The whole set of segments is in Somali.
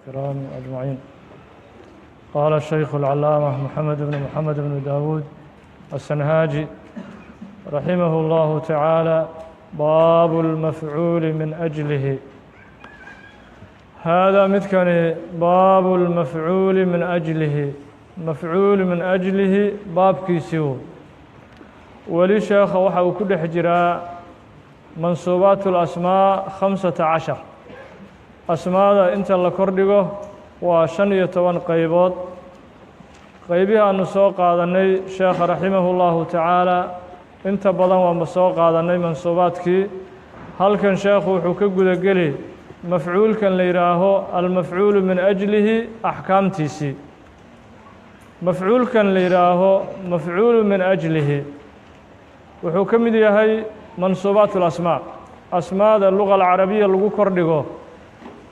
الكرام أجمعين. قال الشيخ العلامة محمد بن داود السنهاجي رحمه الله تعالى: باب المفعول من أجله. هذا مثكن باب المفعول من أجله. مفعول من أجله باب كيسيو ولي شيخ وحاو كل حجراء منصوبات الأسماء 15 أسماء أنت الله كردقه وشنية قيبات قيبها نسوق هذا النبي شيخ رحمه الله تعالى أنت بدن ومسوق هذا النبي منصوباتك هل كان شيخ وحكق ذقلي مفعول كان ليراه المفعول من أجله أحكام تيسي مفعول كان ليراه مفعول من أجله وحكم دي هي منصوبات الأسماء أسماء اللغة العربية اللي كردقه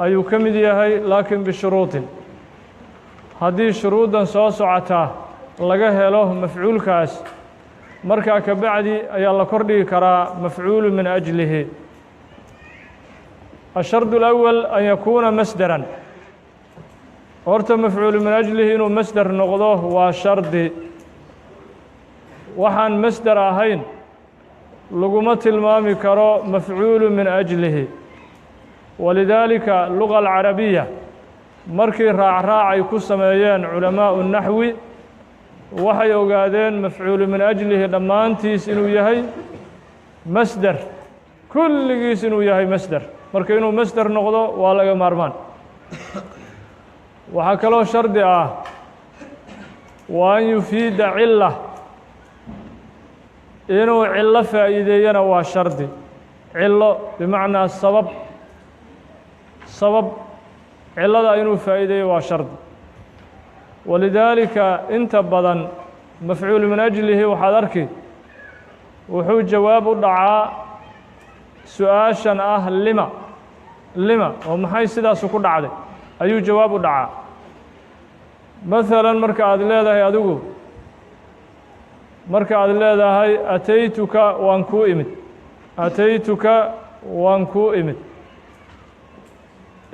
أي كم دي هي لكن بشروط هذه شروطا سوسعتها لقاه له مفعول كاس مركا كبعدي أي الله كردي كرا مفعول من أجله. الشرط الأول أن يكون مصدرا ورت مفعول من أجله إنه مصدر نقضه وشرط وحن مصدر أهين لقمة المامي كرا مفعول من أجله. ولذلك اللغة العربية مركي راعي كسميان علماء النحو وحي وقادين مفعول من أجله لما أنتيس إنه يهي مصدر كل قيس إنه يهي مصدر مركي إنه مصدر نقضه ولا مارمان وحكى شرط وأن يفيد علة إنه علة فائدينا وشرط علة بمعنى السبب سبب علة إنه فائدة وشرط. ولذلك أنت بدن مفعول من أجله وحضرك وحو جواب الدعاء سؤاشا لما ومحي سيدا سكون عليه أي جواب الدعاء مثلا مركا أدلة هي أدوغو مركا أدلة هي أتيتك وانكو إمت أتيتك وانكو إمت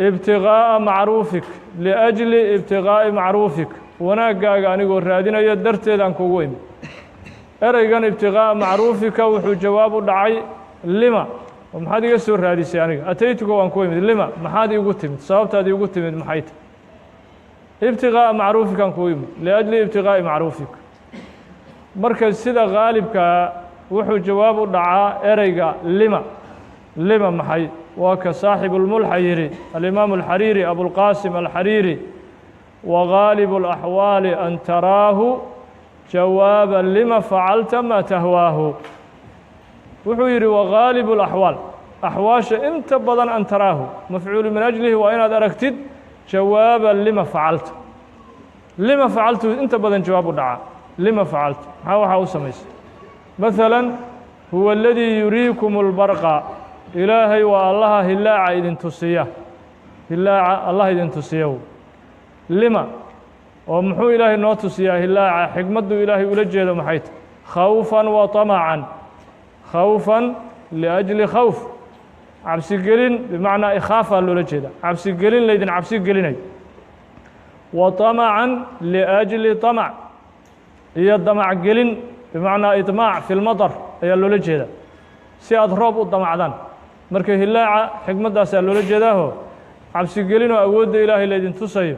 ابتغاء معروفك لأجل ابتغاء معروفك وناقا أنيقو رادين يدرتي لانكو إمت أريقان ابتغاء معروفك وحو جواب دعي لما ومحاد يسور راديسي يعني أتيتك وانكو إمت لما محاد يقول تمت صوابت هذا يقول تمت محيط ابتغاء معروفك انكو إمت لأجل ابتغاء معروفك مركز سيدا غالبك وحو جواب دعا أريقا لما محي وكصاحب الملحيري الإمام الحريري أبو القاسم الحريري وغالب الأحوال أن تراه جوابا لما فعلت ما تهواه وحيري وغالب الأحوال أحواش أنت بدن أن تراه مفعول من أجله وإن أدركتد جوابا لما فعلت أنت بدن جواب دعاء لما فعلت هاو سميس مثلا هو الذي يريكم البرق إلهي والله هلاعة إذن تسيه هلاعة الله إذن تسيه لما ومحو إلهي نو تسيه هلاعة حكمته إلهي ولجه محيط خوفا وطمعا خوفا لأجل خوف عبسي قلين بمعنى إخافة لولجه عبسي قلين ليدن عبسي قليني وطمعا لأجل طمع هي الطمع قلين بمعنى إطماع في المطر هي لولجه si aad roob u damacdaan markay hilaaca xigmadaas loola jeedaaho cabsi gelin oo awoodda ilaahay la idin tusayo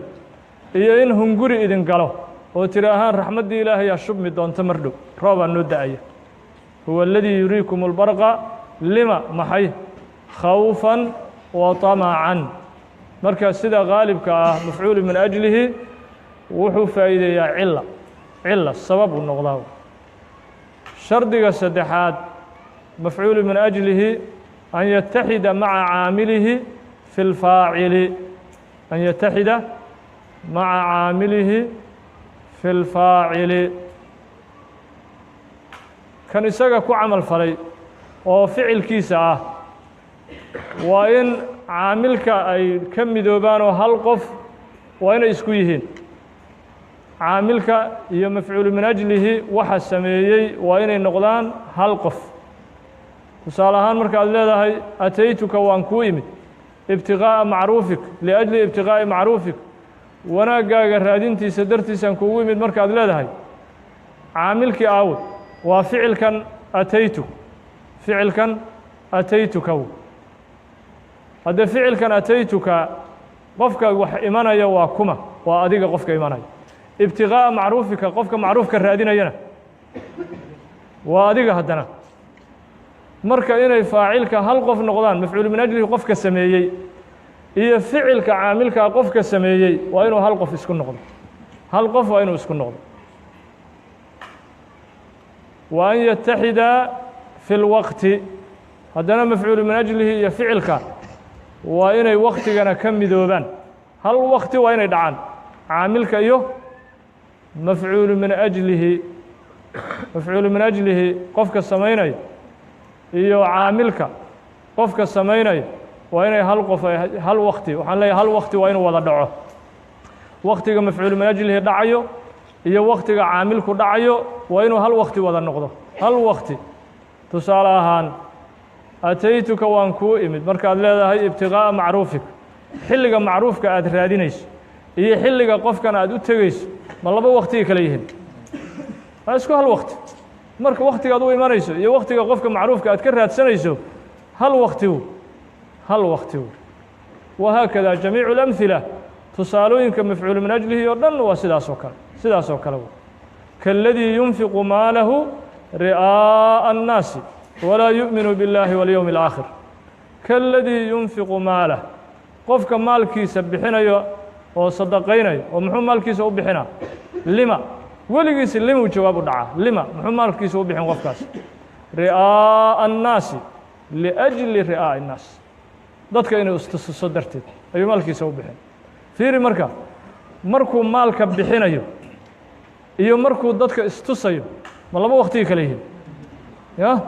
iyo in hunguri idin galo oo tiraahaan raxmadii ilaahay ya shubmi doonto mardhow rooba noo daaya huwa alladii yuriikum albarqa lima maxay khawfan wa tama'an marka sida qaalibka ah mafcuul min ajlihi wuxuu faa'iideeyaa cilla sabab u noqdaa shardiga saddexaad مفعول من أجله أن يتحد مع عامله في الفاعل أن يتحد مع عامله في الفاعل كان يساق عمل فلي وفعل كيسة وإن عاملك أي كم دوبان وهلقف وإن يسكويهن عاملك هي مفعول من أجله وحسميي وإن النقلان هلقف tusaale ahaan markaad leedahay ataytuka waan kuu imid ibtiqaa'a macruufik liajli ibtiqaa'i macruufik wanaaggaaga raadintiisa dartiisaan kuugu imid markaad leedahay caamilkii aawo waa ficilkan ataytu ficilkan ataytuka haddee ficilkan ataytuka qofka wax imanaya waa kuma waa adiga qofka imanaya ibtiqaa'a macruufika qofka macruufka raadinayana waa adiga haddana marka inay faacilka hal qof noqdaan mafcuul min ajlihi qofka sameeyey iyo ficilka caamilkaa qofka sameeyey waa inuu hal qof isku noqdo hal qof waa inuu isku noqdo wa an yataxidaa fi lwaqti haddana mafcuulu min ajlihi iyo ficilka waa inay waktigana ka midoobaan hal wakti waa inay dhacaan caamilka iyo mafcuulu min ajlihi qofka samaynaya iyo caamilka qofka samaynaya waa inay hal wakti waxaan leeyahay hal wakti waa inuu wada dhaco waktiga mafcuulu min ajlihi dhacayo iyo waktiga caamilku dhacayo waa inuu hal wakti wada noqdo hal wakti tusaale ahaan ataytuka waan kuu imid markaad leedahay ibtiqaa'a macruufik xilliga macruufka aad raadinayso iyo xilliga qofkan aad u tegayso ma laba waktigay kala yihiin waa isku hal wakti marka waktigaad u imanayso iyo waktiga qofka macruufka aad ka raadsanayso hal waktigu wahaakada jamiicu اlamhila tusaalooyinka mafcuulu min ajlihi oo dhan waa sidaas oo kale kaaladii yunfiqu maalahu ri'aaءa الnaasi walaa yu'minu biاllahi walyowmi اlآakhir kaaladii yunfiqu maalah qofka maalkiisa bixinayo oo sadaqaynayo oo muxuu maalkiisa u bixinaa lima weligiisi limuu jawaab u dhacaa lima muxuu maalkiisa u bixin qofkaas ri'aaءa الnaasi liأjli ri'aaءi الnaas dadka inuu istusiso darteed ayuu maalkiisa u bixin fiiri markuu maalka bixinayo iyo markuu dadka istusayo ma laba waktigay kala yihiin ya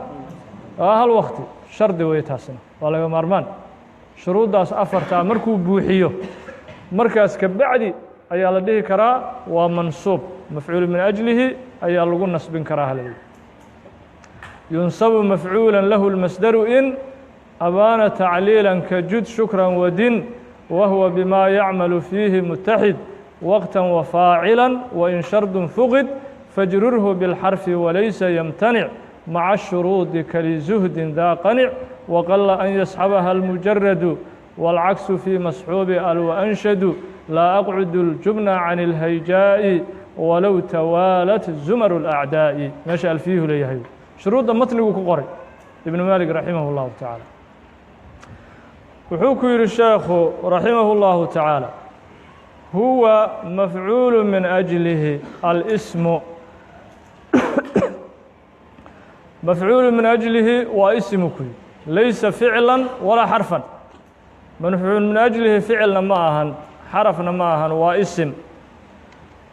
waa hal wakti shardi wey taasina waa laga maarmaan shuruuddaas afartaa markuu buuxiyo markaas ka bacdi ayaa la dhihi karaa waa mansuub mafcuulu min ajlihi ayaa lagu nasbin karaa halay yunsabu mafcuula lahu اlmasdaru in abaana tacliila kajud shukra wadin wahuwa bima yacmalu fiihi mutaxid waqta wafaacila wain shardun fuqid fajrurhu biاlxarfi walaysa yamtanic maca الshuruudi kalizuhdin daa qanic waqala an yasxabaha اlmujaradu wاlcaksu fii masxuubi alwaanshadu laa aqcudu اljubna can اlhayjaaءi walow tawaalat zumaru اlأcdaaءi meesha alfiyuhu leeyahay shuruudda matnigu ku qoray ibnu maalik raximah اllahu tacaala wuxuu ku yidhi sheekhu raximah اllahu tacaala huwa mafcuulu min ajlihi alsmu mafcuulu min ajlihi waa isimu ku yidhi laysa ficla walaa xarfan mafcuul min ajlihi ficilna ma ahan xarafna ma ahan waa isim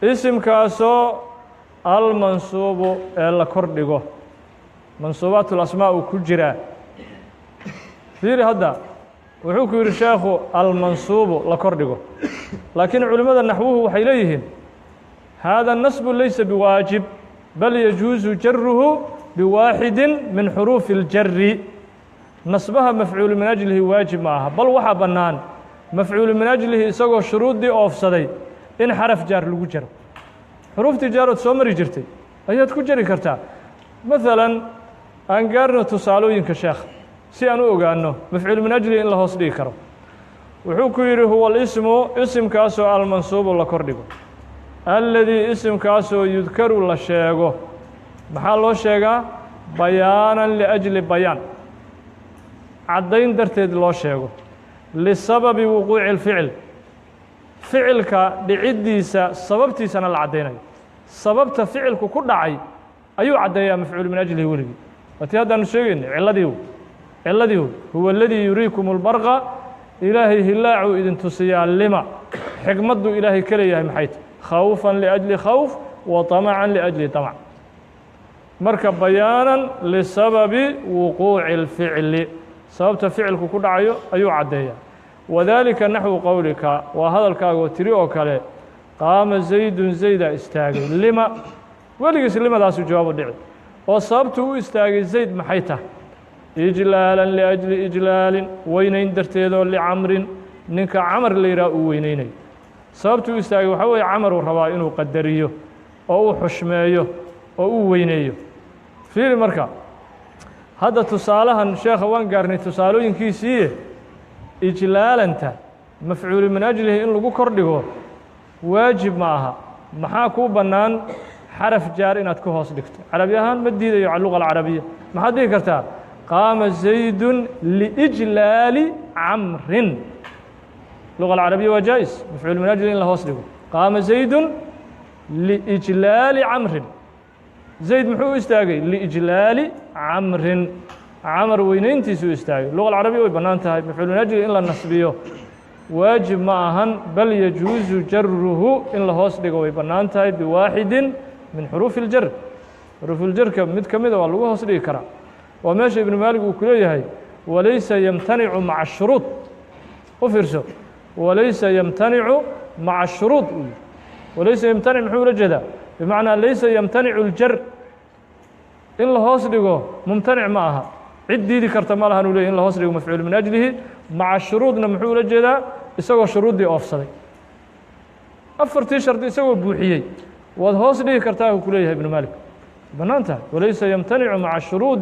isimkaasoo almansuubu ee la kor dhigo mansuubaat اlasmaa uu ku jiraa fiiri hadda wuxuu ku yidhi sheekhu almansuubu la kor dhigo laakiin culimmada naxwuhu waxay leeyihiin haada nasbu laysa biwaajib bal yajuusu jaruhu biwaaxidi min xuruufi اljari nasbaha mafcuulu min ajlihi waajib ma aha bal waxaa bannaan mafcuulu min ajlihi isagoo shuruuddii oofsaday in xaraf jaar lagu jaro xuruuftii jaarood soo mari jirtay ayaad ku jari kartaa maalan aan gaarno tusaalooyinka sheekha si aan u ogaanno mafcuulu min ajlihi in la hoos dhigi karo wuxuu ku yidhi huwa اlismu isimkaasoo almansuubu la kor dhigo alladii isimkaasoo yudkaru la sheego maxaa loo sheegaa bayaanan liأjli bayaan caddayn darteed loo sheego lisababi wuquuci اlficil ficilka dhiciddiisa sababtiisana la caddaynayo sababta ficilku ku dhacay ayuu caddeeyaa mafcuulu min ajlihi weligii waatii haddaanu sheegayna cilladii huwa aladii yuriikum اlbarqa ilaahay hilaacuu idin tusiyaa lima xikmaddu ilaahay ka leeyahay maxay ta khawfan liأjli khawf wa طamacan liأjli طamc marka bayaanan lisababi wuquuci اlficli sababta ficilku ku dhacayo ayuu caddeeyaa wadaalika naxwu qowlika waa hadalkaagoo tiri oo kale qaama zaydun zaydaa istaagay lima weligiis limadaasuu jawaabu dhici oo sababtuu u istaagay zayd maxay tahay إجلالا لأجل إجلال وينين درتيدو لعمر نينك عمر ليرا وينيني sababtuu istaagay waxaa weeye camar uu rabaa inuu qadariyo oo uu xushmeeyo oo uu weyneeyo fiiri marka hadda tusaalahan sheekha waan gaarnay tusaalooyinkiisiiye ijlaalanta mafcuulu min ajlihi in lagu kordhigo waajib ma aha maxaa kuu bannaan xaraf jaar inaad ka hoos dhigto carabi ahaan ma diidayo luga alcarabiya maxaad dhihi kartaa qaama zaydun liijlaali camrin اللغة العربية وجائز مفعول من أجل إن له وصله قام زيد لإجلال عمر زيد محو استاغي لإجلال عمر عمر وينين تيسو استاغي اللغة العربية ويبنانتها مفعول من أجل إن له نصبيه واجب معهن بل يجوز جره إن له وصله ويبنانتها بواحد من حروف الجر حروف الجر كمدة والله وصله كرا وماشي ابن مالك وكليه وليس يمتنع مع الشروط وفرسه وليس يمتنع مع الشروط وليس يمتنع محول الجدا بمعنى ليس يمتنع الجر إن الله هصدقه ممتنع معها عدي ذكرت مالها نولي إن الله هصدقه مفعول من أجله مع الشروط محول الجدا يسوى الشروط دي أفصلي أفرتي شرط يسوى بوحيي والهصدقه كرتاه كليه ابن مالك بنانته وليس يمتنع مع الشروط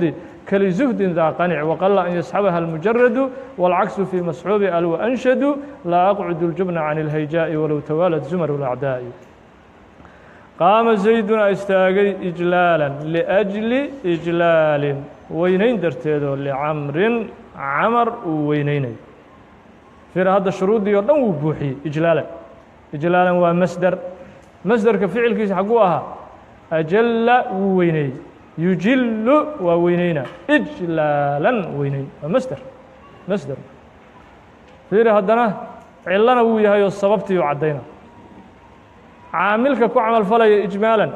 كلزهد ذا قنع وقل أن يسحبها المجرد والعكس في مسحوب ألو أنشد لا أقعد الجبن عن الهيجاء ولو توالت زمر الأعداء قام زيد استاغي إجلالا لأجل إجلال وينين درتيدو لعمر عمر وينين في هذا الشروط دي يردن وبوحي إجلالا إجلالا ومصدر مصدر كفعل كيس حقوها أجل ويني يجل ووينينا إجلالا وينين مصدر فير هدنا علنا وياها السببتي وعدينا عاملك كو عمل فلا إجمالا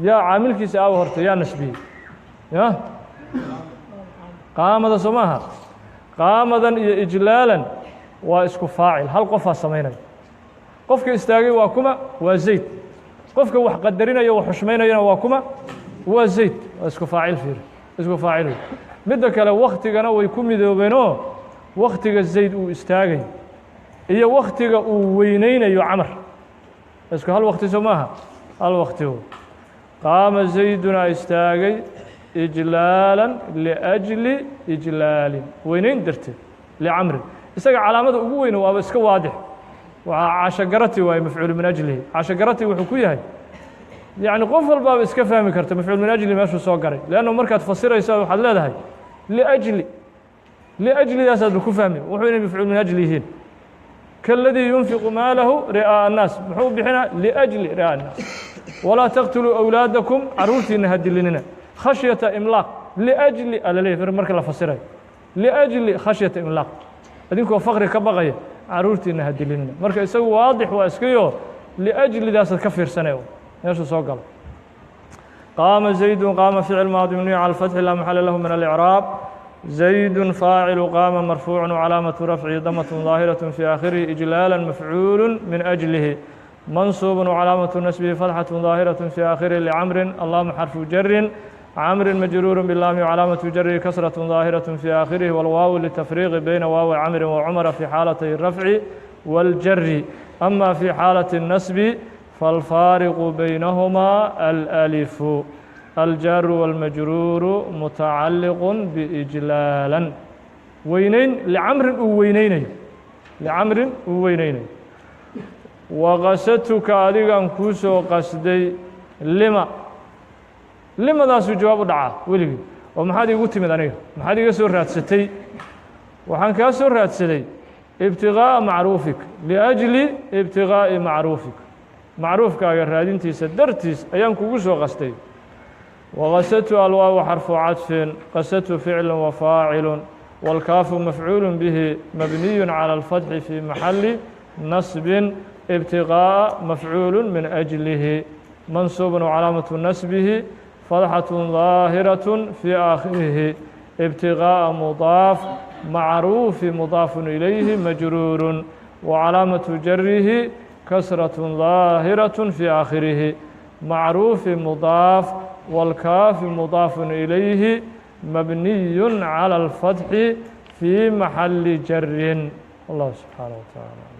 يا عاملك ساو هرت يا نسبي يا قامد سماها قامدا إجلالا واسكو فاعل هل قفا سمينا قفك استاغي واكما وزيد قفك وح قدرنا يا وحشمينا واكما وزيد اسكو فاعل فير اسكو فاعل مدك لو وقتنا ويكون مدوبينو وقتك الزيد واستاغي هي وقتك وينين يا عمر اسكو هل وقت سماها هل وقت هو قام زيدنا استاغي إجلالا لأجل إجلال وينين درت لعمر استاغي علامه ugu weyn waa iska waadix وعاشقرتي وهي مفعول من أجله عاشقرتي وحكويها يعني قف الباب اسك فهمي كرت مفعول من أجله ماشو سو قري لأنه مركز تفسير يساوي واحد لهي لأجل يا سيد الكفامي وحين مفعول من أجله كالذي ينفق ماله رئاء الناس محو بحنا لأجل رئاء الناس ولا تقتلوا أولادكم عروتي نهدي لنا خشية إملاق لأجل ألا ليه في مركز تفسيره لأجل خشية إملاق أدينكم فقر كبغية عروتي نهدي لنا مركز يسوي واضح واسكيو لأجل ذا كفر سنة ايش سوقل قام زيد قام فعل ماضي مبني على الفتح لا محل له من الإعراب زيد فاعل قام مرفوع وعلامة رفعه ضمة ظاهرة في آخره إجلالا مفعول من أجله منصوب وعلامة نسبه فتحة ظاهرة في آخره لعمر اللام حرف جر عمر مجرور باللام وعلامة جره كسرة ظاهرة في آخره والواو للتفريق بين واو عمر وعمر في حالتي الرفع والجر أما في حالة النسب فالفارق بينهما الألف الجار والمجرور متعلق بإجلالا وينين لعمر وينين وقصدتك أديغان كوسو قصدي لما داسو جواب دعا ولي ومحادي قلت مدانيه محادي سور راتستي وحان كاسور راتستي ابتغاء معروفك لأجل ابتغاء معروفك معروفك أجر رادينتي سدرتيس أيام كوسو قصدي وقصدت الواو حرف عطف قصدت فعل وفاعل والكاف مفعول به مبني على الفتح في محل نصب ابتغاء مفعول من أجله منصوب وعلامة نسبه فتحة ظاهرة في آخره ابتغاء مضاف معروف مضاف إليه مجرور وعلامة جره كسرة ظاهرة في آخره معروف مضاف والكاف مضاف إليه مبني على الفتح في محل جر الله سبحانه وتعالى.